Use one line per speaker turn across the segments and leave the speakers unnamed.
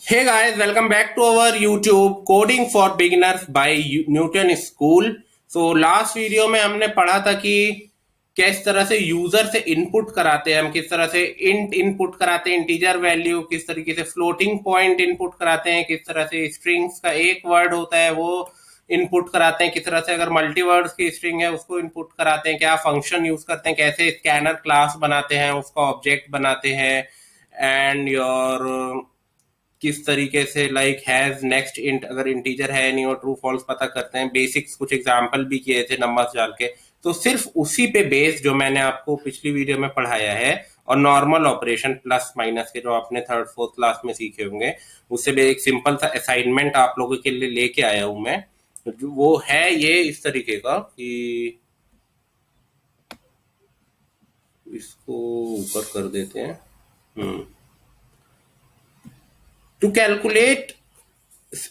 Hey guys, welcome back to our YouTube Coding for Beginners by Nutanix School. So last video में हमने पढ़ा था कि किस तरह से यूजर से इनपुट कराते हैं, हम किस तरह से इंट इनपुट कराते हैं, इंटीजर वैल्यू, किस तरीके से फ्लोटिंग पॉइंट इनपुट कराते हैं, किस तरह से स्ट्रिंग्स का एक वर्ड होता है वो इनपुट कराते हैं, किस तरह से अगर मल्टीवर्ड्स की स्ट्रिंग है उसको इनपुट कराते हैं, क्या फंक्शन यूज करते हैं, कैसे स्कैनर क्लास बनाते हैं, उसका ऑब्जेक्ट बनाते हैं, एंड योर किस तरीके से लाइक हैज नेक्स्ट इंट अगर इंटीजर है नहीं और ट्रू फॉल्स पता करते हैं। बेसिक्स कुछ एग्जांपल भी किए थे नंबर्स डाल के। तो सिर्फ उसी पे बेस जो मैंने आपको पिछली वीडियो में पढ़ाया है और नॉर्मल ऑपरेशन प्लस माइनस के जो आपने थर्ड फोर्थ क्लास में सीखे होंगे, उससे भी एक सिंपल सा असाइनमेंट आप लोगों के लिए लेके आया हूं मैं। जो वो है ये इस तरीके का कि इसको ऊपर कर देते हैं। To calculate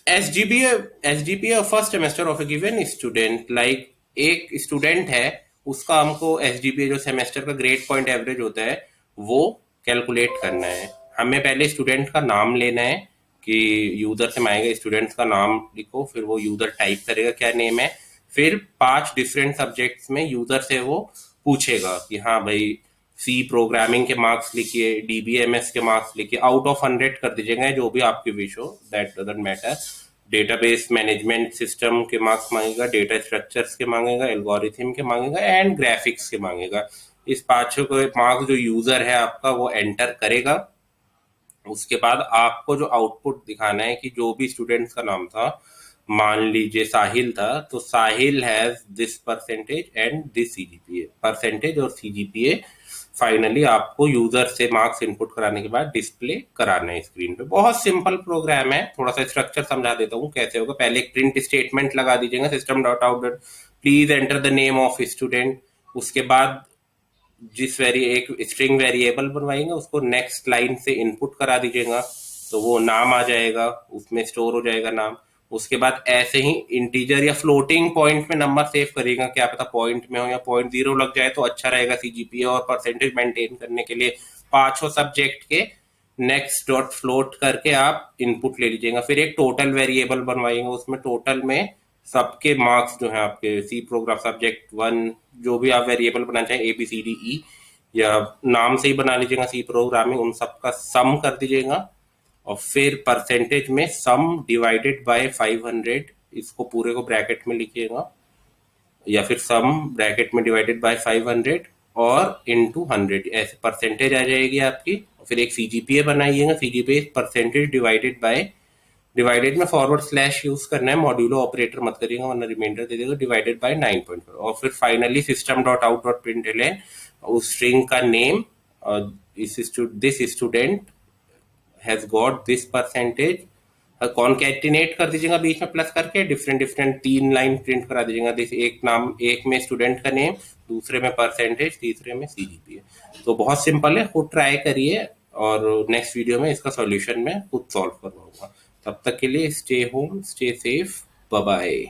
SGPA first semester of a given student, like एक स्टूडेंट है उसका हमको SGPA जो सेमेस्टर का ग्रेड पॉइंट एवरेज होता है वो कैलकुलेट करना है। हमें पहले स्टूडेंट का नाम लेना है कि यूजर से मांगेगा स्टूडेंट का नाम लिखो, फिर वो यूजर टाइप करेगा क्या नेम है, फिर 5 डिफरेंट सब्जेक्ट्स में यूजर से वो पूछेगा कि हाँ भाई सी प्रोग्रामिंग के मार्क्स लिखिए, DBMS के मार्क्स लिखिए, आउट ऑफ 100 कर दीजिएगा जो भी आपकी विश हो, that doesn't matter. Database management system के मार्क्स मांगेगा, डेटा स्ट्रक्चर्स के मांगेगा, एल्गोरिथम के मांगेगा एंड ग्राफिक्स के मांगेगा। इस पांचों को मार्क्स जो यूजर है आपका वो एंटर करेगा। उसके बाद आपको जो आउटपुट दिखाना है कि जो भी स्टूडेंट्स का नाम था, मान लीजिए साहिल था, तो Sahil has this percentage and this CGPA, percentage और CGPA फाइनली आपको यूजर से मार्क्स इनपुट कराने के बाद डिस्प्ले कराना है स्क्रीन पे। बहुत सिंपल प्रोग्राम है, थोड़ा सा स्ट्रक्चर समझा देता हूँ कैसे होगा। पहले एक प्रिंट स्टेटमेंट लगा दीजिएगा, system dot out dot please enter the name of student. उसके बाद जिस एक स्ट्रिंग वेरिएबल बनवाएंगे उसको नेक्स्ट लाइन से इनपुट करा दीजिएगा, तो वो नाम आ जाएगा, उसमें स्टोर हो जाएगा नाम। उसके बाद ऐसे ही इंटीजर या फ्लोटिंग पॉइंट में नंबर सेव करेगा, क्या पता पॉइंट में हो या 0.0 लग जाए तो अच्छा रहेगा CGPA और परसेंटेज मेंटेन करने के लिए। पांचों सब्जेक्ट के नेक्स्ट डॉट फ्लोट करके आप इनपुट ले लीजिएगा। फिर एक टोटल वेरिएबल बनवाएंगे, उसमें टोटल में सबके मार्क्स जो है आपके सी प्रोग्राम सब्जेक्ट 1 जो भी आप वेरिएबल बनाना चाहें ABCDE या नाम से ही बना लीजिएगा सी प्रोग्रामिंग, उन सबका सम कर दीजिएगा। और फिर परसेंटेज में सम डिवाइडेड बाय 500, इसको पूरे को ब्रैकेट में लिखिएगा, या फिर सम ब्रैकेट में डिवाइडेड बाय 500 और इनटू 100, ऐसे परसेंटेज आ जाएगी आपकी। और फिर एक CGPA बनाइएगा, CGPA percentage divided by, divided में फॉरवर्ड स्लैश यूज करना है, मॉड्यूलो ऑपरेटर मत करिएगा वरना रिमाइंडर दे देगा, डिवाइडेड बाय 9.4। और फिर finally system dot out dot println उस स्ट्रिंग का name, this student has got this percentage, concatenate कर दीजिएगा बीच में प्लस करके, डिफरेंट डिफरेंट 3 लाइन प्रिंट करा दीजिएगा। दिस एक नाम, एक में स्टूडेंट का नेम, दूसरे में परसेंटेज, तीसरे में CGPA। तो बहुत सिंपल है, खुद ट्राई करिए और नेक्स्ट वीडियो में इसका सॉल्यूशन मैं खुद सॉल्व करवाऊंगा। तब तक के लिए stay home, stay safe, bye bye.